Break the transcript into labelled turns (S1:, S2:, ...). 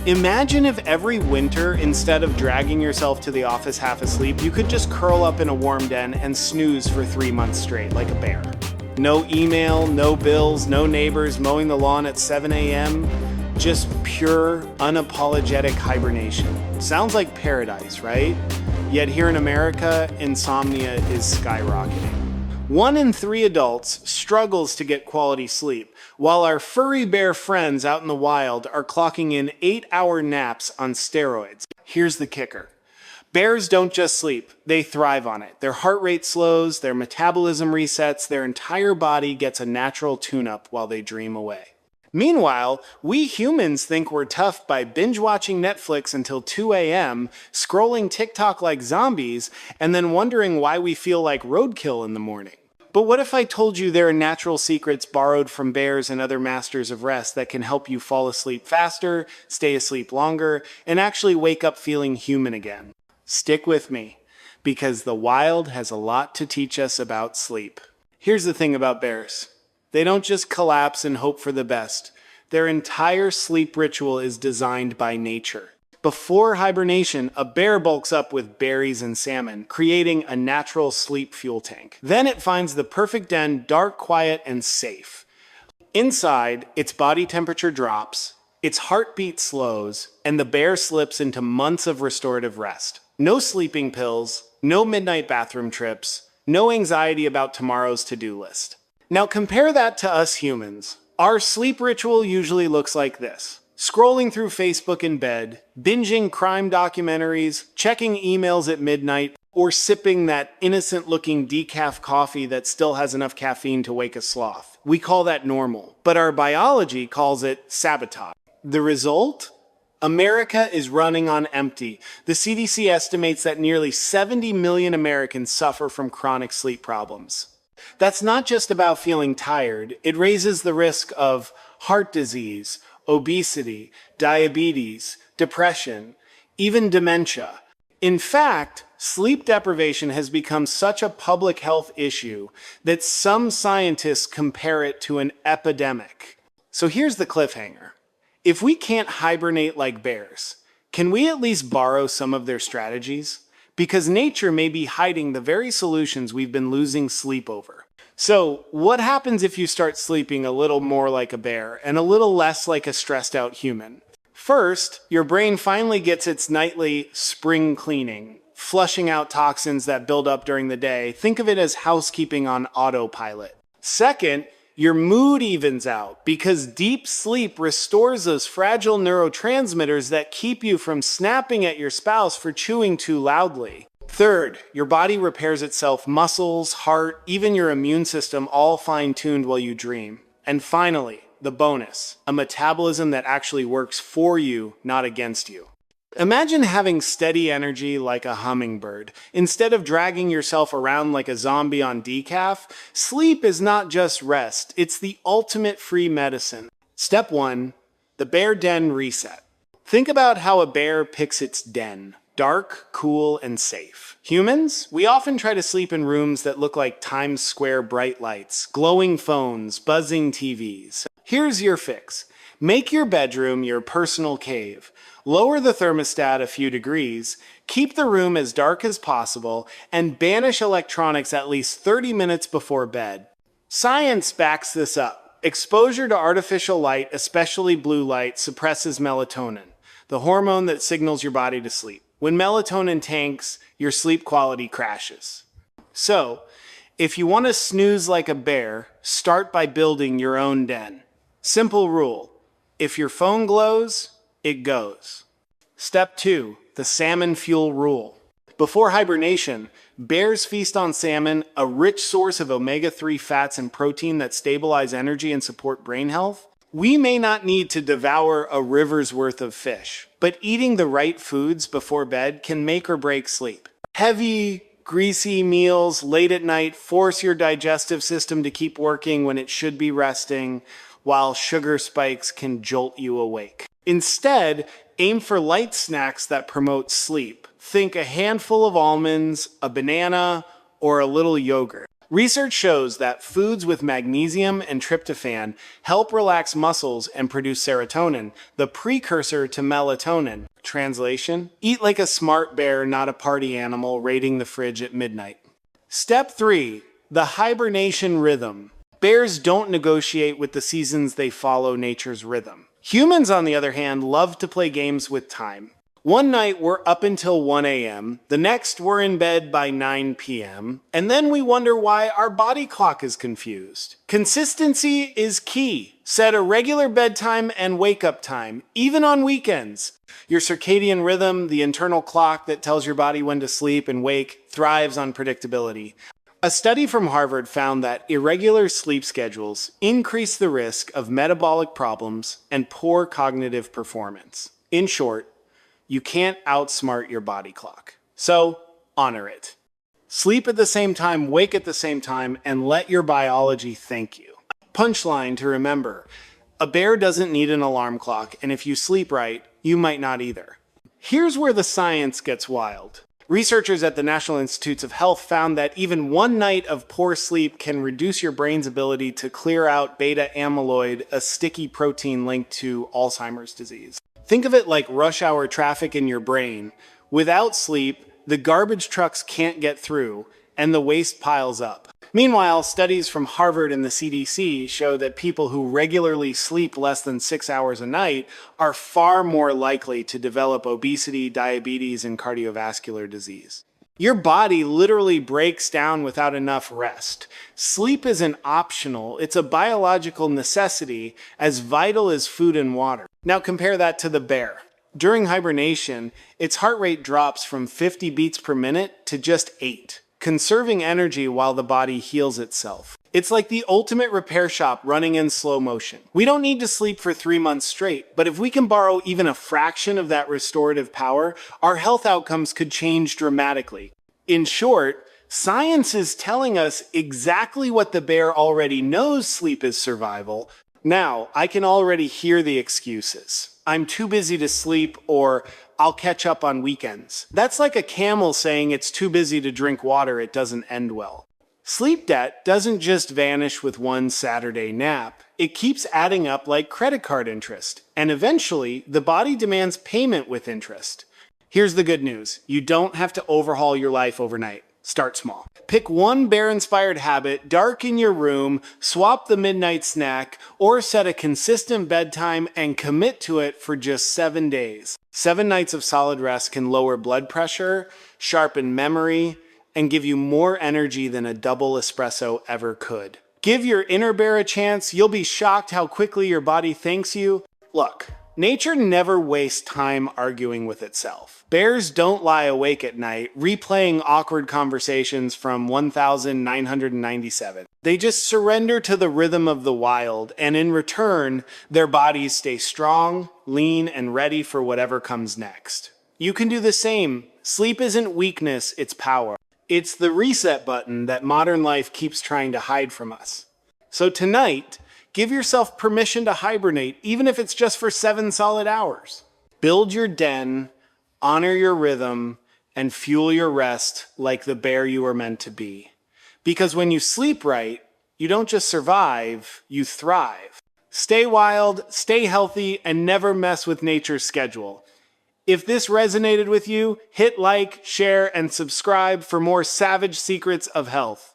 S1: Imagine if every winter, instead of dragging yourself to the office half asleep, you could just curl up in a warm den and snooze for 3 months straight like a bear. No email, no bills, no neighbors mowing the lawn at 7 a.m. Just pure, unapologetic hibernation. Sounds like paradise, right? Yet here in America, insomnia is skyrocketing. 1 in 3 adults struggles to get quality sleep, while our furry bear friends out in the wild are clocking in 8-hour naps on steroids. Here's the kicker. Bears don't just sleep, they thrive on it. Their heart rate slows, their metabolism resets, their entire body gets a natural tune-up while they dream away. Meanwhile, we humans think we're tough by binge-watching Netflix until 2 a.m., scrolling TikTok like zombies, and then wondering why we feel like roadkill in the morning. But what if I told you there are natural secrets borrowed from bears and other masters of rest that can help you fall asleep faster, stay asleep longer, and actually wake up feeling human again? Stick with me, because the wild has a lot to teach us about sleep. Here's the thing about bears. They don't just collapse and hope for the best. Their entire sleep ritual is designed by nature. Before hibernation, a bear bulks up with berries and salmon, creating a natural sleep fuel tank. Then it finds the perfect den, dark, quiet, and safe. Inside, its body temperature drops, its heartbeat slows, and the bear slips into months of restorative rest. No sleeping pills, no midnight bathroom trips, no anxiety about tomorrow's to-do list. Now compare that to us humans. Our sleep ritual usually looks like this. Scrolling through Facebook in bed, binging crime documentaries, checking emails at midnight, or sipping that innocent-looking decaf coffee that still has enough caffeine to wake a sloth. We call that normal, but our biology calls it sabotage. The result? America is running on empty. The CDC estimates that nearly 70 million Americans suffer from chronic sleep problems. That's not just about feeling tired. It raises the risk of heart disease, obesity, diabetes, depression, even dementia. In fact, sleep deprivation has become such a public health issue that some scientists compare it to an epidemic. So here's the cliffhanger. If we can't hibernate like bears, can we at least borrow some of their strategies? Because nature may be hiding the very solutions we've been losing sleep over. So, what happens if you start sleeping a little more like a bear and a little less like a stressed out human? First, your brain finally gets its nightly spring cleaning, flushing out toxins that build up during the day. Think of it as housekeeping on autopilot. Second, your mood evens out because deep sleep restores those fragile neurotransmitters that keep you from snapping at your spouse for chewing too loudly. Third, your body repairs itself, muscles, heart, even your immune system all fine-tuned while you dream. And finally, the bonus, a metabolism that actually works for you, not against you. Imagine having steady energy like a hummingbird. Instead of dragging yourself around like a zombie on decaf, sleep is not just rest, it's the ultimate free medicine. Step 1, the bear den reset. Think about how a bear picks its den. Dark, cool, and safe. Humans, we often try to sleep in rooms that look like Times Square bright lights, glowing phones, buzzing TVs. Here's your fix. Make your bedroom your personal cave. Lower the thermostat a few degrees, keep the room as dark as possible, and banish electronics at least 30 minutes before bed. Science backs this up. Exposure to artificial light, especially blue light, suppresses melatonin, the hormone that signals your body to sleep. When melatonin tanks, your sleep quality crashes. So, if you want to snooze like a bear, start by building your own den. Simple rule. If your phone glows, it goes. Step 2, the salmon fuel rule. Before hibernation, bears feast on salmon, a rich source of omega-3 fats and protein that stabilize energy and support brain health. We may not need to devour a river's worth of fish, but eating the right foods before bed can make or break sleep. Heavy, greasy meals late at night force your digestive system to keep working when it should be resting, while sugar spikes can jolt you awake. Instead, aim for light snacks that promote sleep. Think a handful of almonds, a banana, or a little yogurt. Research shows that foods with magnesium and tryptophan help relax muscles and produce serotonin, the precursor to melatonin. Translation: eat like a smart bear, not a party animal raiding the fridge at midnight. Step 3. The hibernation rhythm. Bears don't negotiate with the seasons, they follow nature's rhythm. Humans, on the other hand, love to play games with time. One night we're up until 1 a.m., the next we're in bed by 9 p.m., and then we wonder why our body clock is confused. Consistency is key. Set a regular bedtime and wake-up time, even on weekends. Your circadian rhythm, the internal clock that tells your body when to sleep and wake, thrives on predictability. A study from Harvard found that irregular sleep schedules increase the risk of metabolic problems and poor cognitive performance. In short, you can't outsmart your body clock. So, honor it. Sleep at the same time, wake at the same time, and let your biology thank you. Punchline to remember: a bear doesn't need an alarm clock, and if you sleep right, you might not either. Here's where the science gets wild. Researchers at the National Institutes of Health found that even one night of poor sleep can reduce your brain's ability to clear out beta amyloid, a sticky protein linked to Alzheimer's disease. Think of it like rush hour traffic in your brain. Without sleep, the garbage trucks can't get through, and the waste piles up. Meanwhile, studies from Harvard and the CDC show that people who regularly sleep less than 6 hours a night are far more likely to develop obesity, diabetes, and cardiovascular disease. Your body literally breaks down without enough rest. Sleep isn't optional, it's a biological necessity, as vital as food and water. Now compare that to the bear. During hibernation, its heart rate drops from 50 beats per minute to just 8, conserving energy while the body heals itself. It's like the ultimate repair shop running in slow motion. We don't need to sleep for 3 months straight, but if we can borrow even a fraction of that restorative power, our health outcomes could change dramatically. In short, science is telling us exactly what the bear already knows: sleep is survival. Now, I can already hear the excuses. I'm too busy to sleep, or I'll catch up on weekends. That's like a camel saying it's too busy to drink water, it doesn't end well. Sleep debt doesn't just vanish with one Saturday nap. It keeps adding up like credit card interest, and eventually, the body demands payment with interest. Here's the good news: you don't have to overhaul your life overnight. Start small. Pick one bear-inspired habit, darken your room, swap the midnight snack, or set a consistent bedtime and commit to it for just 7 days. 7 nights of solid rest can lower blood pressure, sharpen memory, and give you more energy than a double espresso ever could. Give your inner bear a chance. You'll be shocked how quickly your body thanks you. Look, nature never wastes time arguing with itself. Bears don't lie awake at night, replaying awkward conversations from 1997. They just surrender to the rhythm of the wild, and in return, their bodies stay strong, lean, and ready for whatever comes next. You can do the same. Sleep isn't weakness, it's power. It's the reset button that modern life keeps trying to hide from us. So tonight, give yourself permission to hibernate, even if it's just for 7 solid hours. Build your den, honor your rhythm, and fuel your rest like the bear you were meant to be. Because when you sleep right, you don't just survive, you thrive. Stay wild, stay healthy, and never mess with nature's schedule. If this resonated with you, hit like, share, and subscribe for more savage secrets of health.